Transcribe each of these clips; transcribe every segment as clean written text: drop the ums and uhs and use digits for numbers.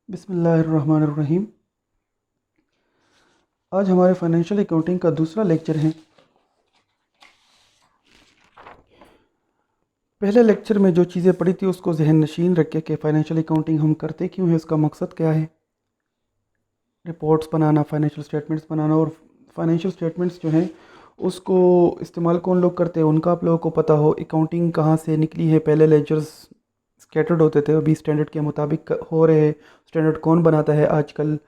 बिस्मिल्लाहिर्रहमानिर्रहीम। आज हमारे फाइनेंशियल अकाउंटिंग का दूसरा लेक्चर है। पहले लेक्चर में जो चीज़ें पढ़ी थी उसको जहन नशीन रख के फाइनेंशियल अकाउंटिंग हम करते क्यों हैं, उसका मकसद क्या है, रिपोर्ट्स बनाना, फाइनेंशियल स्टेटमेंट्स बनाना, और फाइनेंशियल स्टेटमेंट्स जो हैं उसको इस्तेमाल कौन लोग करते हैं उनका आप लोगों को पता हो। अकाउंटिंग कहाँ से निकली है, पहले लेजर्स स्कैटर्ड होते थे, अभी स्टैंडर्ड के मुताबिक हो रहे हैं। स्टैंडर्ड कौन बनाता है आजकल?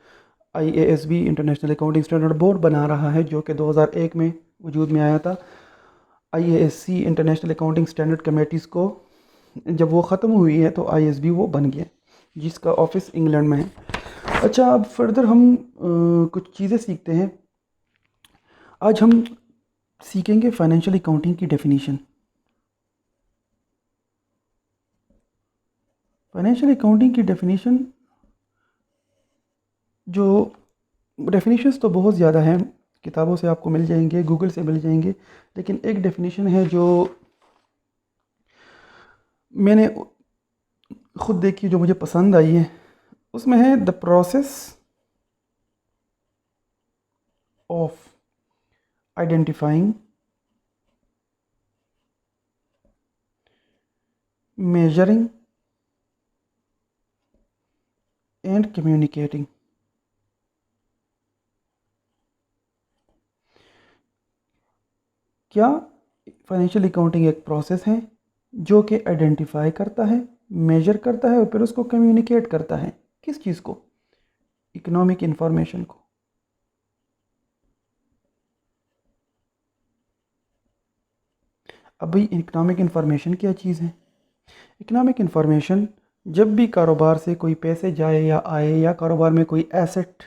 IASB international accounting standard board बना रहा है, जो कि 2001 में वजूद में आया था। IASC international accounting standard committees को जब वो ख़त्म हुई है तो ISB वो बन गया, जिसका ऑफिस इंग्लैंड में है। अच्छा, अब फर्दर हम कुछ चीज़ें सीखते हैं। आज हम सीखेंगे फाइनेंशियल अकाउंटिंग की डेफिनेशन। फाइनेंशियल अकाउंटिंग की डेफिनेशन, जो डेफिनेशंस तो बहुत ज़्यादा हैं, किताबों से आपको मिल जाएंगे, गूगल से मिल जाएंगे, लेकिन एक डेफिनेशन है जो मैंने खुद देखी, जो मुझे पसंद आई है। उसमें है the process of identifying, measuring and communicating. क्या फाइनेंशियल अकाउंटिंग एक प्रोसेस है जो कि आइडेंटिफाई करता है, मेजर करता है और फिर उसको कम्युनिकेट करता है। किस चीज़ को? इकोनॉमिक इंफॉर्मेशन को। अब भाई, इकोनॉमिक इंफॉर्मेशन क्या चीज़ है? इकोनॉमिक इंफॉर्मेशन, जब भी कारोबार से कोई पैसे जाए या आए, या कारोबार में कोई एसेट,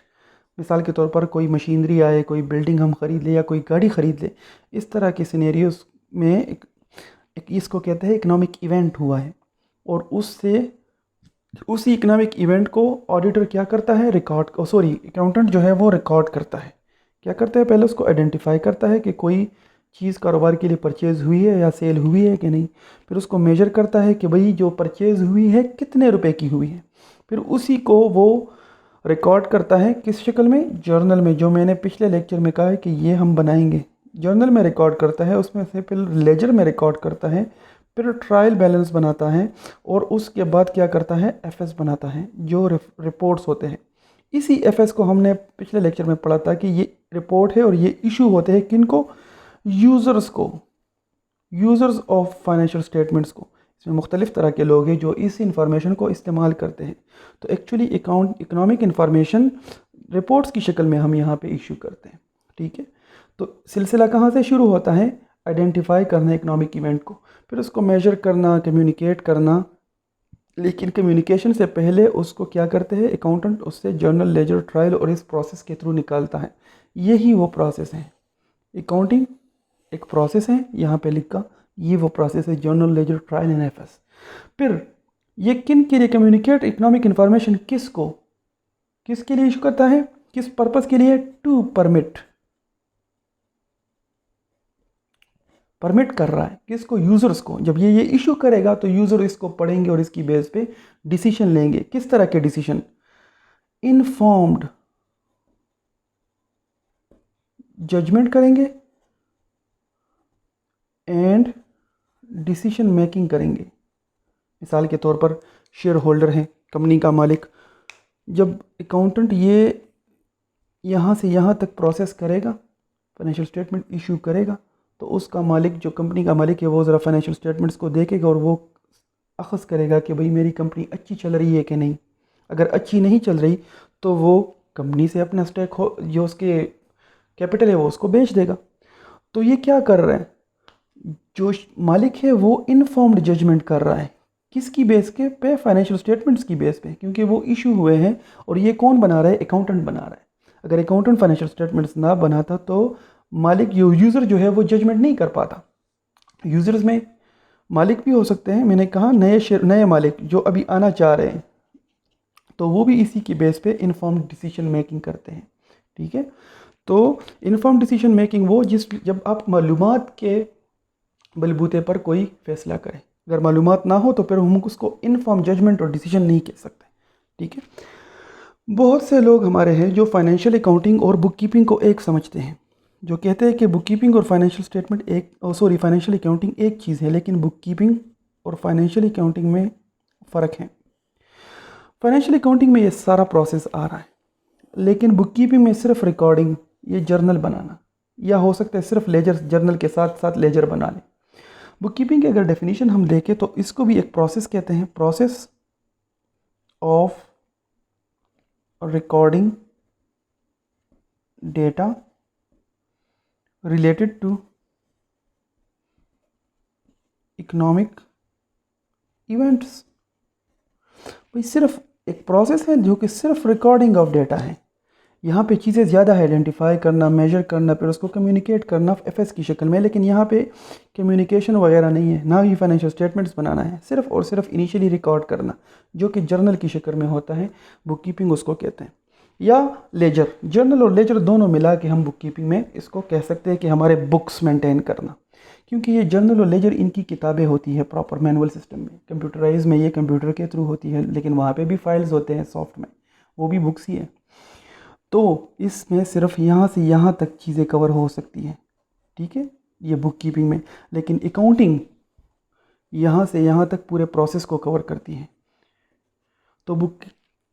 मिसाल के तौर पर कोई मशीनरी आए, कोई बिल्डिंग हम ख़रीद ले या कोई गाड़ी ख़रीद ले, इस तरह के सिनेरियोस में एक इसको कहते हैं इकोनॉमिक इवेंट हुआ है, और उससे उसी इकोनॉमिक इवेंट को ऑडिटर क्या करता है, अकाउंटेंट जो है वो रिकॉर्ड करता है। क्या करता है? पहले उसको आइडेंटिफाई करता है कि कोई चीज़ कारोबार के लिए परचेज़ हुई है या सेल हुई है कि नहीं। फिर उसको मेजर करता है कि भाई जो परचेज़ हुई है कितने रुपए की हुई है। फिर उसी को वो रिकॉर्ड करता है, किस शक्ल में? जर्नल में, जो मैंने पिछले लेक्चर में कहा है कि ये हम बनाएंगे। जर्नल में रिकॉर्ड करता है, उसमें से फिर लेजर में रिकॉर्ड करता है, फिर ट्रायल बैलेंस बनाता है, और उसके बाद क्या करता है? FS बनाता है, जो रिपोर्ट्स होते हैं। इसी FS को हमने पिछले लेक्चर में पढ़ा था कि ये रिपोर्ट है और ये इशू होते हैं किनको? यूज़र्स को, यूज़र्स ऑफ फाइनेंशियल स्टेटमेंट्स को। इसमें मुख्तलिफ़ तरह के लोग हैं जो इस इंफॉर्मेशन को इस्तेमाल करते हैं। तो एक्चुअली इकोनॉमिक इंफॉर्मेशन रिपोर्ट्स की शक्ल में हम यहाँ पे इशू करते हैं। ठीक है, तो सिलसिला कहाँ से शुरू होता है? आइडेंटिफाई करना इकोनॉमिक इवेंट को, फिर उसको मेजर करना, कम्युनिकेट करना। लेकिन कम्युनिकेशन से पहले उसको क्या करते हैं अकाउंटेंट? उससे जर्नल, लेजर, ट्रायल और इस प्रोसेस के थ्रू निकालता है। यही वो प्रोसेस है। अकाउंटिंग एक प्रोसेस है, यहाँ पे लिखा, ये वो प्रोसेस है, journal, ledger, trial and FS। फिर ये किन के लिए कम्युनिकेट इकोनॉमिक इंफॉर्मेशन, किसको, किसके लिए इशू करता है, किस पर्पस के लिए? टू परमिट, परमिट कर रहा है किसको? यूज़र्स को। जब ये इशू करेगा तो यूज़र इसको पढ़ेंगे और इसकी बेस पे डिसीजन लेंगे। किस तरह के डिसीजन? इनफॉर्म्ड जजमेंट करेंगे एंड डिसीजन मेकिंग करेंगे। मिसाल के तौर पर शेयर होल्डर हैं, कंपनी का मालिक, जब अकाउंटेंट ये यहाँ से यहाँ तक प्रोसेस करेगा, फाइनेंशियल स्टेटमेंट इशू करेगा, तो उसका मालिक, जो कंपनी का मालिक है, वो ज़रा फाइनेंशियल स्टेटमेंट्स को देखेगा और वो अखज़ करेगा कि भाई मेरी कंपनी अच्छी चल रही है कि नहीं। अगर अच्छी नहीं चल रही तो वो कंपनी से अपना स्टेक हो, जो उसके कैपिटल है, वो उसको बेच देगा। तो ये क्या कर रहा है? जो मालिक है वो इनफॉर्म्ड जजमेंट कर रहा है। किसकी बेस के पे? फाइनेंशियल स्टेटमेंट्स की बेस पे, क्योंकि वो इशू हुए हैं। और ये कौन बना रहा है? अकाउंटेंट बना रहा है। अगर अकाउंटेंट फाइनेंशियल स्टेटमेंट्स ना बनाता तो मालिक, यूज़र जो है वो जजमेंट नहीं कर पाता। यूज़र्स में मालिक भी हो सकते हैं, मैंने कहा नए मालिक जो अभी आना चाह रहे हैं, तो वो भी इसी की बेस पे इन्फॉर्म्ड डिसीजन मेकिंग करते हैं। ठीक है, तो इन्फॉर्म्ड डिसीजन मेकिंग वो जब आप मालूमात के बलबूते पर कोई फैसला करें। अगर मालूमात ना हो तो फिर हम उसको इनफॉर्म जजमेंट और डिसीजन नहीं कह सकते। ठीक है, बहुत से लोग हमारे हैं जो फाइनेंशियल अकाउंटिंग और बुक कीपिंग को एक समझते हैं, जो कहते हैं कि बुक कीपिंग और फाइनेंशियल स्टेटमेंट एक फाइनेंशियल अकाउंटिंग एक चीज़ है, लेकिन बुक कीपिंग और फाइनेंशियल अकाउंटिंग में फ़र्क है। फाइनेंशियल अकाउंटिंग में ये सारा प्रोसेस आ रहा है, लेकिन बुक कीपिंग में सिर्फ रिकॉर्डिंग, ये जर्नल बनाना, या हो सकता है सिर्फ लेजर, जर्नल के साथ साथ लेजर बना लें। बुक कीपिंग की अगर डेफिनेशन हम देखें तो इसको भी एक प्रोसेस कहते हैं, process of recording data related to economic events. भाई सिर्फ एक प्रोसेस है जो कि सिर्फ रिकॉर्डिंग ऑफ डेटा है। यहाँ पे चीज़ें ज़्यादा है, आइडेंटिफाई करना, मेजर करना, फिर उसको कम्युनिकेट करना एफएस की शक्ल में, लेकिन यहाँ पे कम्युनिकेशन वगैरह नहीं है, ना ही फाइनेंशियल स्टेटमेंट्स बनाना है, सिर्फ और सिर्फ इनिशियली रिकॉर्ड करना, जो कि जर्नल की शक्ल में होता है। बुक कीपिंग उसको कहते हैं, या लेजर। जर्नल और लेजर दोनों मिला के हम बुक कीपिंग में इसको कह सकते हैं कि हमारे बुक्स मेंटेन करना, क्योंकि ये जर्नल और लेजर इनकी किताबें होती है प्रॉपर मैनुअल सिस्टम में। कंप्यूटराइज में ये कंप्यूटर के थ्रू होती है, लेकिन वहाँ पे भी फाइल्स होते हैं सॉफ्ट में, वो भी बुक्स ही है। तो इसमें सिर्फ यहाँ से यहाँ तक चीज़ें कवर हो सकती हैं, ठीक है, ये बुक कीपिंग में। लेकिन अकाउंटिंग यहाँ से यहाँ तक पूरे प्रोसेस को कवर करती है। तो बुक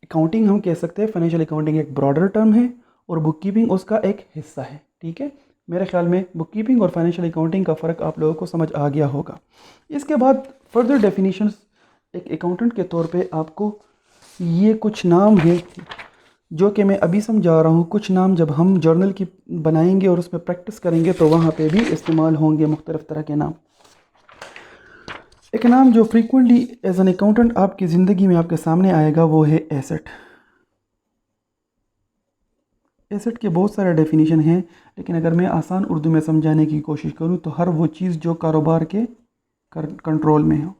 अकाउंटिंग हम कह सकते हैं, फाइनेंशियल अकाउंटिंग एक ब्रॉडर टर्म है और बुक कीपिंग उसका एक हिस्सा है, ठीक है। मेरे ख्याल में बुक कीपिंग और फाइनेंशियल अकाउंटिंग का फ़र्क आप लोगों को समझ आ गया होगा। इसके बाद फर्दर डेफिनेशंस, एक अकाउंटेंट के तौर पे आपको ये कुछ नाम है जो कि मैं अभी समझा रहा हूँ। कुछ नाम जब हम जर्नल की बनाएंगे और उस पर प्रैक्टिस करेंगे तो वहाँ पे भी इस्तेमाल होंगे मुख्तलिफ़ तरह के नाम। एक नाम जो फ्रीक्वेंटली एज एन अकाउंटेंट आपकी ज़िंदगी में आपके सामने आएगा वो है एसेट। एसेट के बहुत सारे डेफिनेशन हैं, लेकिन अगर मैं आसान उर्दू में समझाने की कोशिश करूँ तो हर वो चीज़ जो कारोबार के कंट्रोल में हो,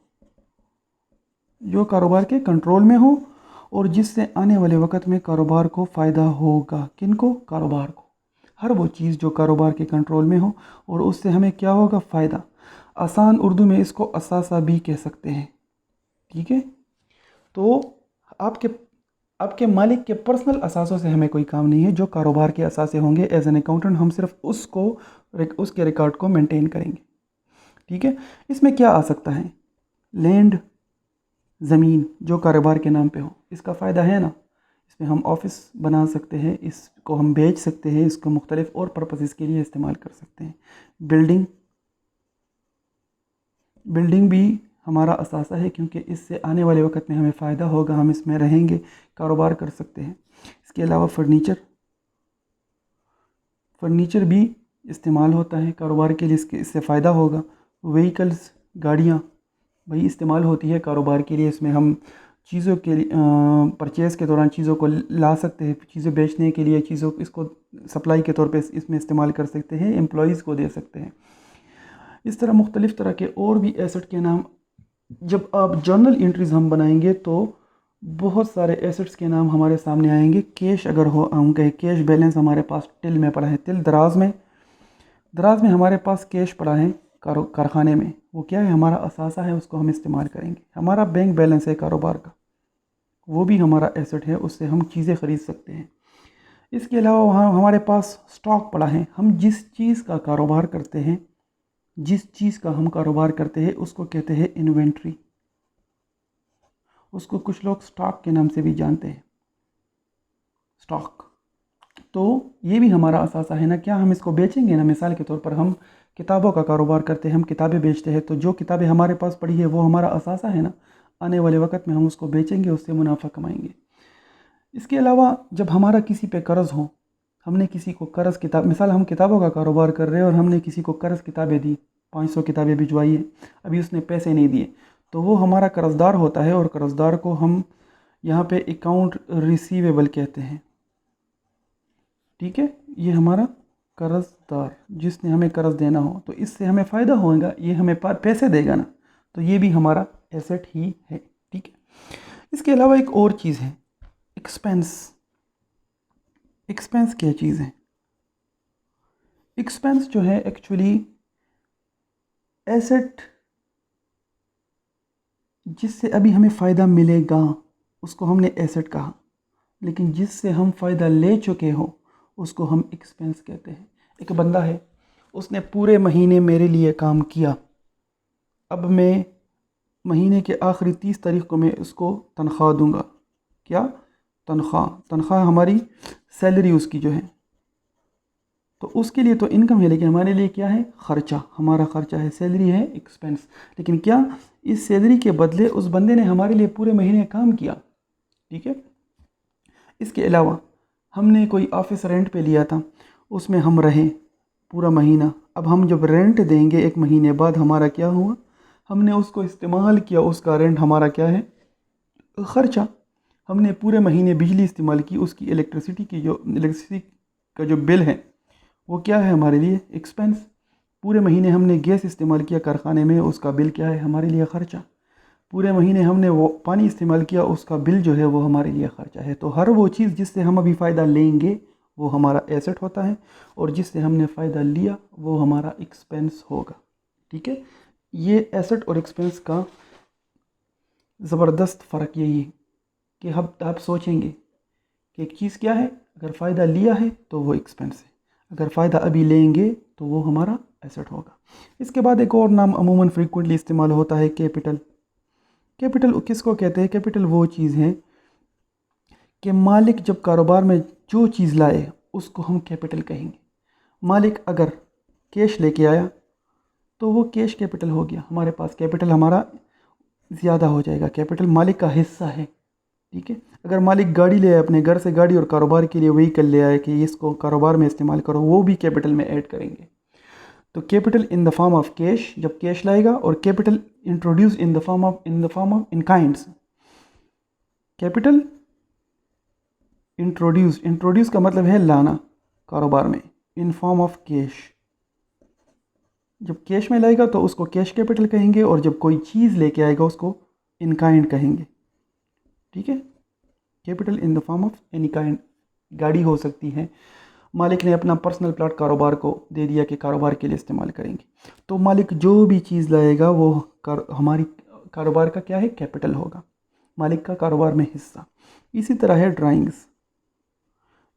जो कारोबार के कंट्रोल में हो और जिससे आने वाले वक्त में कारोबार को फ़ायदा होगा। किनको? कारोबार को। हर वो चीज़ जो कारोबार के कंट्रोल में हो और उससे हमें क्या होगा? फ़ायदा। आसान उर्दू में इसको असासा भी कह सकते हैं, ठीक है। तो आपके आपके मालिक के पर्सनल असासों से हमें कोई काम नहीं है, जो कारोबार के असासे होंगे एज एन अकाउंटेंट हम सिर्फ उसके रिकॉर्ड को मेंटेन करेंगे, ठीक है। इसमें क्या आ सकता है? लैंड, ज़मीन जो कारोबार के नाम पे हो, इसका फ़ायदा है ना। इसमें हम ऑफिस बना सकते हैं, इसको हम बेच सकते हैं, इसको मुख्तलिफ और पर्पसेस के लिए इस्तेमाल कर सकते हैं। बिल्डिंग भी हमारा असासा है, क्योंकि इससे आने वाले वक्त में हमें फ़ायदा होगा, हम इसमें रहेंगे, कारोबार कर सकते हैं। इसके अलावा फर्नीचर भी इस्तेमाल होता है कारोबार के लिए, इससे फ़ायदा होगा। व्हीकल्स, गाड़ियाँ वही इस्तेमाल होती है कारोबार के लिए, इसमें हम चीज़ों के लिए परचेज़ के दौरान चीज़ों को ला सकते हैं, चीज़ें बेचने के लिए चीज़ों इसको सप्लाई के तौर पे इसमें इस्तेमाल कर सकते हैं, एम्प्लॉयज़ को दे सकते हैं। इस तरह मुख्तलिफ़ तरह के और भी एसेट के नाम, जब आप जर्नल एंट्रीज़ हम बनाएंगे तो बहुत सारे एसेट्स के नाम हमारे सामने आएंगे। कैश अगर हो, हम कहें कैश बैलेंस हमारे पास टिल में पड़ा है, टिल दराज में हमारे पास कैश पड़ा है कारखाने में, वो क्या है? हमारा असासा है, उसको हम इस्तेमाल करेंगे। हमारा बैंक बैलेंस है कारोबार का, वो भी हमारा एसेट है, उससे हम चीज़ें ख़रीद सकते हैं। इसके अलावा वहाँ हमारे पास स्टॉक पड़ा है। हम जिस चीज़ का कारोबार करते हैं, उसको कहते हैं इन्वेंट्री। उसको कुछ लोग स्टॉक के नाम से भी जानते हैं, स्टॉक। तो ये भी हमारा असासा है ना, क्या हम इसको बेचेंगे ना। मिसाल के तौर पर हम किताबों का कारोबार करते हैं, हम किताबें बेचते हैं, तो जो किताबें हमारे पास पड़ी है वो हमारा असासा है ना। आने वाले वक्त में हम उसको बेचेंगे, उससे मुनाफा कमाएंगे। इसके अलावा जब हमारा किसी पे कर्ज़ हो, हमने किसी को कर्ज़ किताब, मिसाल हम किताबों का कारोबार कर रहे हैं और हमने किसी को कर्ज़ किताबें दी, 500 किताबें भिजवाई है, अभी उसने पैसे नहीं दिए, तो वो हमारा कर्ज़दार होता है और कर्ज़दार को हम यहाँ पे अकाउंट रिसीवेबल कहते हैं, ठीक है। ये हमारा कर्ज़दार जिसने हमें कर्ज़ देना हो, तो इससे हमें फ़ायदा होगा, ये हमें पैसे देगा ना, तो ये भी हमारा एसेट ही है, ठीक है। इसके अलावा एक और चीज़ है, एक्सपेंस। एक्सपेंस क्या चीज़ है? एक्सपेंस जो है एक्चुअली एसेट जिससे अभी हमें फ़ायदा मिलेगा, उसको हमने एसेट कहा। लेकिन जिससे हम फ़ायदा ले चुके हों उसको हम एक्सपेंस कहते हैं। एक बंदा है, उसने पूरे महीने मेरे लिए काम किया, अब मैं महीने के आखिरी 30 तारीख को मैं उसको तनख्वाह दूंगा। क्या? तनख्वाह। तनख्वाह हमारी सैलरी उसकी जो है, तो उसके लिए तो इनकम है, लेकिन हमारे लिए क्या है? ख़र्चा। हमारा ख़र्चा है, सैलरी है, एक्सपेंस। लेकिन क्या इस सैलरी के बदले उस बंदे ने हमारे लिए पूरे महीने काम किया, ठीक है। इसके अलावा हमने कोई ऑफिस रेंट पे लिया था, उसमें हम रहे पूरा महीना। अब हम जब रेंट देंगे एक महीने बाद, हमारा क्या हुआ? हमने उसको इस्तेमाल किया, उसका रेंट हमारा क्या है? ख़र्चा। हमने पूरे महीने बिजली इस्तेमाल की, उसकी इलेक्ट्रिसिटी का जो बिल है वो क्या है हमारे लिए? एक्सपेंस। पूरे महीने हमने गैस इस्तेमाल किया कारखाने में, उसका बिल क्या है? हमारे लिए ख़र्चा। पूरे महीने हमने वो पानी इस्तेमाल किया, उसका बिल जो है वो हमारे लिए ख़र्चा है। तो हर वो चीज़ जिससे हम अभी फ़ायदा लेंगे वो हमारा एसेट होता है, और जिससे हमने फ़ायदा लिया वो हमारा एक्सपेंस होगा, ठीक है। ये एसेट और एक्सपेंस का ज़बरदस्त फ़र्क यही है कि आप सोचेंगे कि एक चीज़ क्या है, अगर फ़ायदा लिया है तो वो एक्सपेंस है, अगर फ़ायदा अभी लेंगे तो वो हमारा एसेट होगा। इसके बाद एक और नाम अमूमन फ्रीक्वेंटली इस्तेमाल होता है, कैपिटल। कैपिटल किसको कहते हैं? कैपिटल वो चीज़ है कि मालिक जब कारोबार में जो चीज़ लाए उसको हम कैपिटल कहेंगे। मालिक अगर कैश लेके आया तो वो कैश कैपिटल हो गया, हमारे पास कैपिटल हमारा ज़्यादा हो जाएगा। कैपिटल मालिक का हिस्सा है, ठीक है। अगर मालिक गाड़ी ले आए अपने घर से, गाड़ी और कारोबार के लिए व्हीकल ले आए कि इसको कारोबार में इस्तेमाल करो, वो भी कैपिटल में ऐड करेंगे। तो capital in the form of cash जब कैश लाएगा, और capital introduce in the form of in kinds. Capital introduce का मतलब है लाना कारोबार में, इन फॉर्म ऑफ कैश। जब कैश में लाएगा तो उसको कैश कैपिटल कहेंगे, और जब कोई चीज़ लेके आएगा उसको इन काइंड कहेंगे, ठीक है। Capital in the form of any kind. गाड़ी हो सकती है, मालिक ने अपना पर्सनल प्लॉट कारोबार को दे दिया कि कारोबार के लिए इस्तेमाल करेंगे, तो मालिक जो भी चीज़ लाएगा वो हमारी कारोबार का क्या है? कैपिटल होगा, मालिक का कारोबार में हिस्सा। इसी तरह है ड्राइंग्स।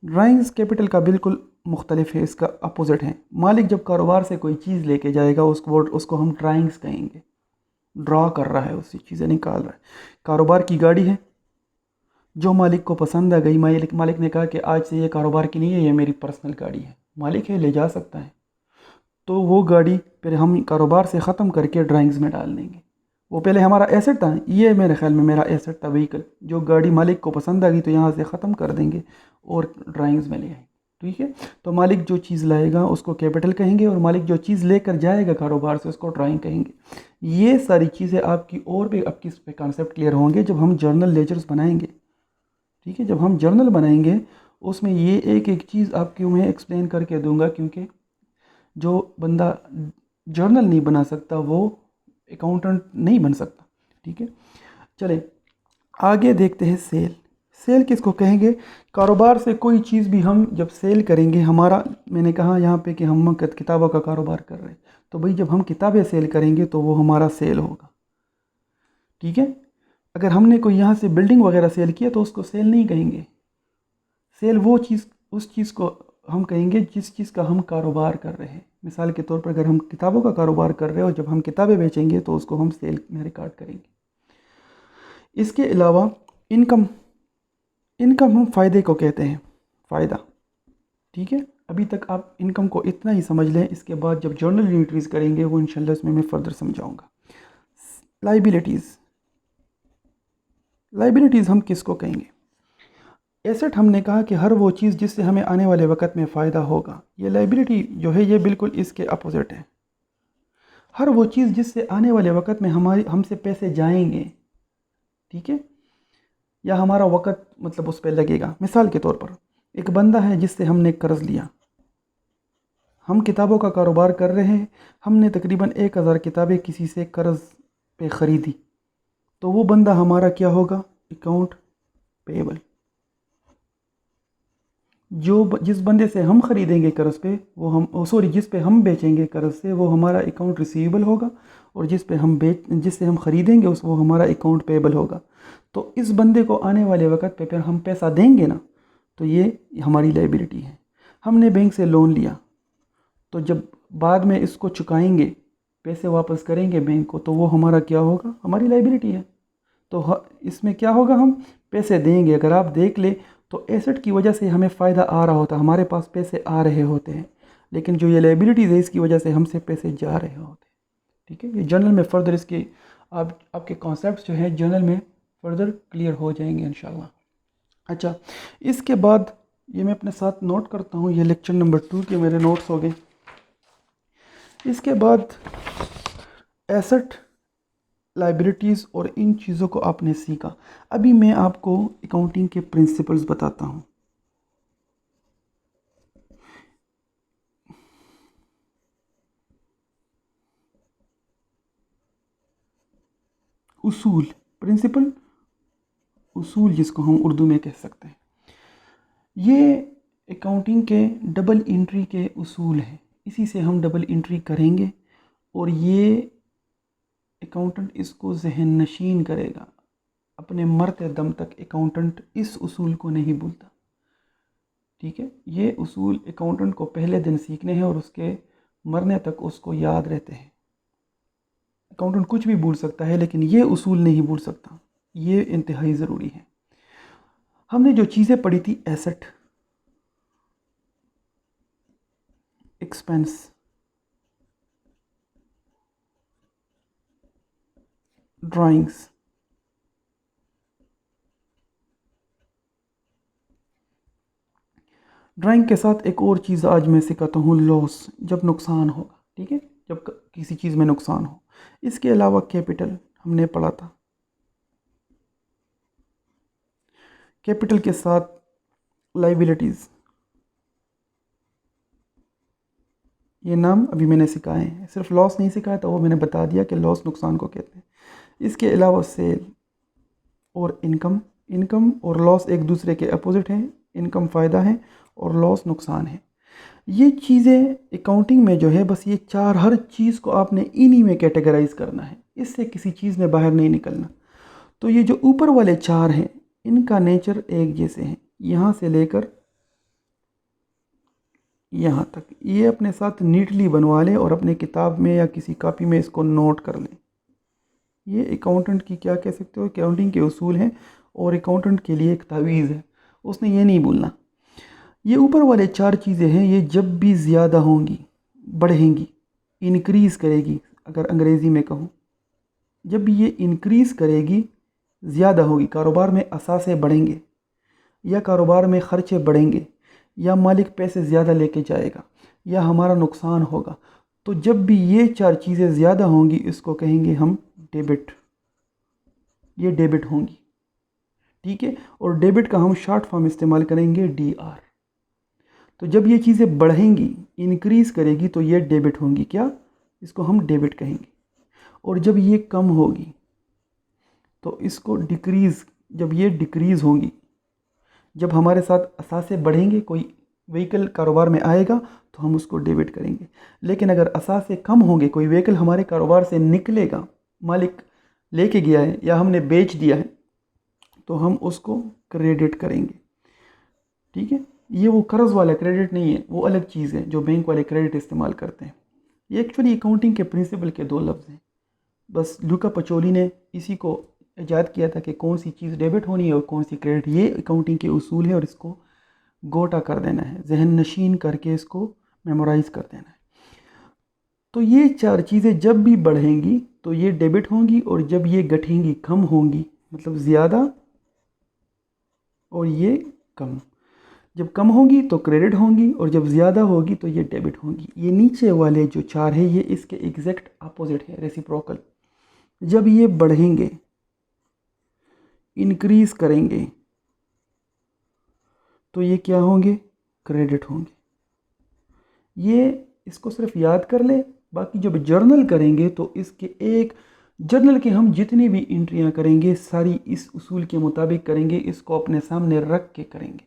ड्राइंग्स कैपिटल का बिल्कुल मुख्तलिफ है, इसका अपोजिट है। मालिक जब कारोबार से कोई चीज़ लेके जाएगा उसको हम ड्राइंग्स कहेंगे। ड्रा कर रहा है, उससे चीज़ें निकाल रहा है। कारोबार की गाड़ी है, जो मालिक को पसंद आ गई, मालिक ने कहा कि आज से ये कारोबार की नहीं है, ये मेरी पर्सनल गाड़ी है, मालिक है ले जा सकता है, तो वो गाड़ी फिर हम कारोबार से ख़त्म करके ड्राइंग्स में डाल देंगे। वो पहले हमारा एसेट था, ये मेरे ख्याल में मेरा एसेट था व्हीकल, जो गाड़ी मालिक को पसंद आ गई तो यहाँ से ख़त्म कर देंगे और ड्राइंग्स में ले आएंगे, ठीक है। तो मालिक जो चीज़ लाएगा उसको कैपिटल कहेंगे, और मालिक जो चीज़ लेकर जाएगा कारोबार से उसको ड्राइंग कहेंगे। ये सारी चीज़ें आपकी और भी आपकी इस पे कॉन्सेप्ट क्लियर होंगे जब हम जर्नल लेजर्स बनाएंगे, ठीक है। जब हम जर्नल बनाएंगे उसमें ये एक एक चीज़ आपकी मैं एक्सप्लेन करके दूंगा, क्योंकि जो बंदा जर्नल नहीं बना सकता वो अकाउंटेंट नहीं बन सकता, ठीक है। चले आगे देखते हैं सेल। सेल किसको कहेंगे? कारोबार से कोई चीज़ भी हम जब सेल करेंगे, हमारा मैंने कहा यहाँ पे कि हम किताबों का कारोबार कर रहे हैं, तो भाई जब हम किताबें सेल करेंगे तो वो हमारा सेल होगा, ठीक है। अगर हमने कोई यहाँ से बिल्डिंग वगैरह सेल किया तो उसको सेल नहीं कहेंगे। सेल वो चीज़, उस चीज़ को हम कहेंगे जिस चीज़ का हम कारोबार कर रहे हैं। मिसाल के तौर पर अगर हम किताबों का कारोबार कर रहे हैं और जब हम किताबें बेचेंगे तो उसको हम सेल में रिकॉर्ड करेंगे। इसके अलावा इनकम, इनकम हम फ़ायदे को कहते हैं, फ़ायदा, ठीक है। अभी तक आप इनकम को इतना ही समझ लें, इसके बाद जब जर्नल एंट्रीज करेंगे वो इंशाल्लाह इसमें मैं फ़र्दर समझाऊंगा। लाइबिलिटीज़, लाइबिलिटीज़ हम किसको कहेंगे? एसेट हमने कहा कि हर वो चीज़ जिससे हमें आने वाले वक्त में फ़ायदा होगा। ये लाइबिलिटी जो है ये बिल्कुल इसके अपोजिट है। हर वो चीज़ जिससे आने वाले वक्त में हमसे पैसे जाएंगे, ठीक है, या हमारा वक्त मतलब उस पर लगेगा। मिसाल के तौर पर एक बंदा है जिससे हमने कर्ज़ लिया, हम किताबों का कारोबार कर रहे हैं, हमने तकरीबन 1000 किताबें किसी से कर्ज़ पे ख़रीदी, तो वो बंदा हमारा क्या होगा? Account payable. जिस बंदे से हम ख़रीदेंगे कर्ज़ पे वो हम सॉरी जिस पे हम बेचेंगे कर्ज़ से वो हमारा अकाउंट रिसीवेबल होगा, और जिससे हम ख़रीदेंगे वो हमारा अकाउंट पेबल होगा। तो इस बंदे को आने वाले वक्त पे फिर हम पैसा देंगे ना, तो ये हमारी लायबिलिटी है। हमने बैंक से लोन लिया, तो जब बाद में इसको चुकाएंगे, पैसे वापस करेंगे बैंक को, तो वो हमारा क्या होगा, हमारी लायबिलिटी है। तो इसमें क्या होगा, हम पैसे देंगे। अगर आप देख ले तो एसेट की वजह से हमें फ़ायदा आ रहा होता है, हमारे पास पैसे आ रहे होते हैं, लेकिन जो ये लायबिलिटीज़ है इसकी वजह से हमसे पैसे जा रहे होते हैं। ठीक है, ये जर्नल में फ़र्दर इसके आपके कॉन्सेप्ट्स जो है जर्नल में फ़र्दर क्लियर हो जाएंगे इंशाल्लाह। अच्छा, इसके बाद ये मैं अपने साथ नोट करता हूँ, ये लेक्चर नंबर 2 के मेरे नोट्स हो गए। इसके बाद एसेट, लायबिलिटीज़ और इन चीज़ों को आपने सीखा। अभी मैं आपको अकाउंटिंग के प्रिंसिपल्स बताता हूँ। उसूल, प्रिंसिपल, उसूल जिसको हम उर्दू में कह सकते हैं, ये अकाउंटिंग के डबल एंट्री के उसूल हैं। इसी से हम डबल एंट्री करेंगे और ये अकाउंटेंट इसको जहन नशीन करेगा। अपने मरते दम तक अकाउंटेंट इस उसूल को नहीं भूलता। ठीक है, ये उसूल अकाउंटेंट को पहले दिन सीखने हैं और उसके मरने तक उसको याद रहते हैं। अकाउंटेंट कुछ भी भूल सकता है लेकिन ये उसूल नहीं भूल सकता, ये इंतहाई ज़रूरी है। हमने जो चीज़ें पढ़ी थी, एसेट, एक्सपेंस, ड्राइंग्स, ड्राइंग के साथ एक और चीज़ आज मैं सिखाता हूँ, लॉस, जब नुकसान होगा। ठीक है, जब किसी चीज़ में नुकसान हो। इसके अलावा कैपिटल हमने पढ़ा था, कैपिटल के साथ लायबिलिटीज़, ये नाम अभी मैंने सिखाए हैं। सिर्फ लॉस नहीं सिखाया था, वो मैंने बता दिया कि लॉस नुकसान को कहते हैं। इसके अलावा सेल और इनकम, इनकम और लॉस एक दूसरे के अपोजिट हैं। इनकम फ़ायदा है और लॉस नुकसान है। ये चीज़ें अकाउंटिंग में जो है, बस ये चार, हर चीज़ को आपने इन्हीं में कैटेगराइज करना है, इससे किसी चीज़ में बाहर नहीं निकलना। तो ये जो ऊपर वाले चार हैं इनका नेचर एक जैसे हैं, यहाँ से लेकर यहाँ तक। ये अपने साथ नीटली बनवा लें और अपने किताब में या किसी कॉपी में इसको नोट कर लें। ये अकाउंटेंट की क्या कह सकते हो, अकाउंटिंग के उसूल हैं और अकाउंटेंट के लिए एक तावीज़ है, उसने ये नहीं भूलना। ये ऊपर वाले चार चीज़ें हैं, ये जब भी ज़्यादा होंगी, बढ़ेंगी, इनक्रीज़ करेगी, अगर अंग्रेज़ी में कहूँ, जब भी ये इनक्रीज़ करेगी, ज़्यादा होगी, कारोबार में असासे बढ़ेंगे या कारोबार में ख़र्चे बढ़ेंगे या मालिक पैसे ज़्यादा लेके जाएगा या हमारा नुकसान होगा, तो जब भी ये चार चीज़ें ज़्यादा होंगी इसको कहेंगे हम डेबिट, ये डेबिट होंगी। ठीक है, और डेबिट का हम शॉर्ट फॉर्म इस्तेमाल करेंगे DR। तो जब ये चीज़ें बढ़ेंगी, इंक्रीज़ करेगी, तो ये डेबिट होंगी, क्या, इसको हम डेबिट कहेंगे। और जब ये कम होगी तो इसको डिक्रीज़, जब ये डिक्रीज़ होंगी, जब हमारे साथ असासे बढ़ेंगे, कोई व्हीकल कारोबार में आएगा तो हम उसको डेबिट करेंगे। लेकिन अगर असासे कम होंगे, कोई व्हीकल हमारे कारोबार से निकलेगा, मालिक लेके गया है या हमने बेच दिया है, तो हम उसको क्रेडिट करेंगे। ठीक है, ये वो कर्ज़ वाला क्रेडिट नहीं है, वो अलग चीज़ है जो बैंक वाले क्रेडिट इस्तेमाल करते हैं। ये एक्चुअली अकाउंटिंग के प्रिंसिपल के दो लफ्ज़ हैं, बस लुका पचोली ने इसी को ईजाद किया था कि कौन सी चीज़ डेबिट होनी है और कौन सी क्रेडिट। ये अकाउंटिंग के उसूल है और इसको गोटा कर देना है, जहन नशीन करके इसको मेमोराइज़ कर देना है। तो ये चार चीज़ें जब भी बढ़ेंगी तो ये डेबिट होंगी, और जब ये घटेंगी, कम होंगी, मतलब ज़्यादा, और ये कम, जब कम होंगी तो क्रेडिट होंगी और जब ज़्यादा होगी तो ये डेबिट होंगी। ये नीचे वाले जो चार है ये इसके एग्जैक्ट अपोजिट है, रेसिप्रोकल। जब ये बढ़ेंगे, इंक्रीज़ करेंगे, तो ये क्या होंगे, क्रेडिट होंगे। ये इसको सिर्फ याद कर ले, बाकी जब जर्नल करेंगे तो इसके एक जर्नल के हम जितनी भी एंट्रियां करेंगे सारी इस उसूल के मुताबिक करेंगे, इसको अपने सामने रख के करेंगे।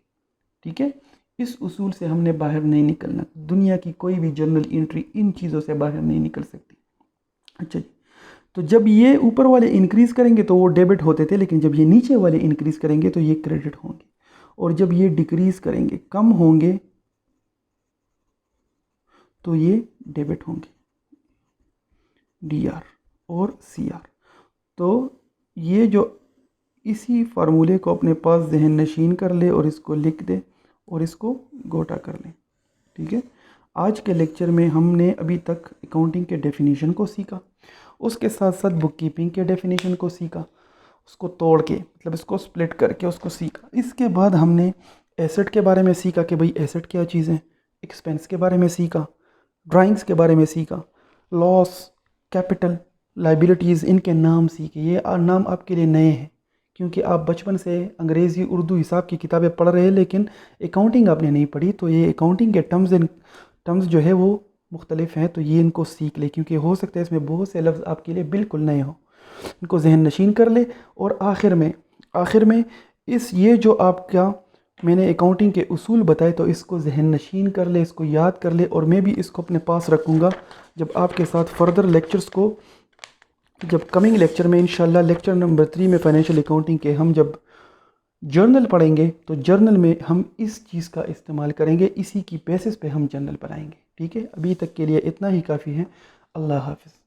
ठीक है, इस उसूल से हमने बाहर नहीं निकलना। दुनिया की कोई भी जर्नल एंट्री इन चीज़ों से बाहर नहीं निकल सकती। अच्छा जी, तो जब ये ऊपर वाले इंक्रीज़ करेंगे तो वो डेबिट होते थे, लेकिन जब ये नीचे वाले इंक्रीज़ करेंगे तो ये क्रेडिट होंगे, और जब ये डिक्रीज़ करेंगे, कम होंगे, तो ये डेबिट होंगे, DR और CR। तो ये जो इसी फार्मूले को अपने पास जहन नशीन कर ले और इसको लिख दे और इसको गोटा कर ले। ठीक है, आज के लेक्चर में हमने अभी तक अकाउंटिंग के डेफिनेशन को सीखा, उसके साथ साथ बुक कीपिंग के डेफिनेशन को सीखा, उसको तोड़ के मतलब इसको स्प्लिट करके उसको सीखा। इसके बाद हमने एसेट के बारे में सीखा कि भाई एसेट क्या चीज़ है, एक्सपेंस के बारे में सीखा, ड्राइंग्स के बारे में सीखा, लॉस, कैपिटल, लाइबिलिटीज़, इनके नाम सीखे। ये नाम आपके लिए नए हैं क्योंकि आप बचपन से अंग्रेज़ी, उर्दू, हिसाब की किताबें पढ़ रहे हैं, लेकिन अकाउंटिंग आपने नहीं पढ़ी। तो ये अकाउंटिंग के टर्म्स जो है वो मुख्तलिफ हैं, तो ये इनको सीख ले, क्योंकि हो सकता है इसमें बहुत से लफ्ज़ आपके लिए बिल्कुल नए हों। इनको जहन नशीन कर ले, और आखिर में इस ये जो आपका मैंने अकाउंटिंग के उसूल बताए, तो इसको जहन नशीन कर ले, इसको याद कर ले, और मैं भी इसको अपने पास रखूँगा जब आपके साथ फ़र्दर लेक्चर्स को, जब कमिंग लेक्चर में इंशाल्लाह लेक्चर नंबर 3 में फ़ाइनेंशियल अकाउंटिंग के हम जब जर्नल पढ़ेंगे, तो जर्नल में हम इस चीज़ का इस्तेमाल करेंगे, इसी की बेसिस पे हम जर्नल बनाएंगे। ठीक है, अभी तक के लिए इतना ही काफ़ी है। अल्लाह हाफ़िज़।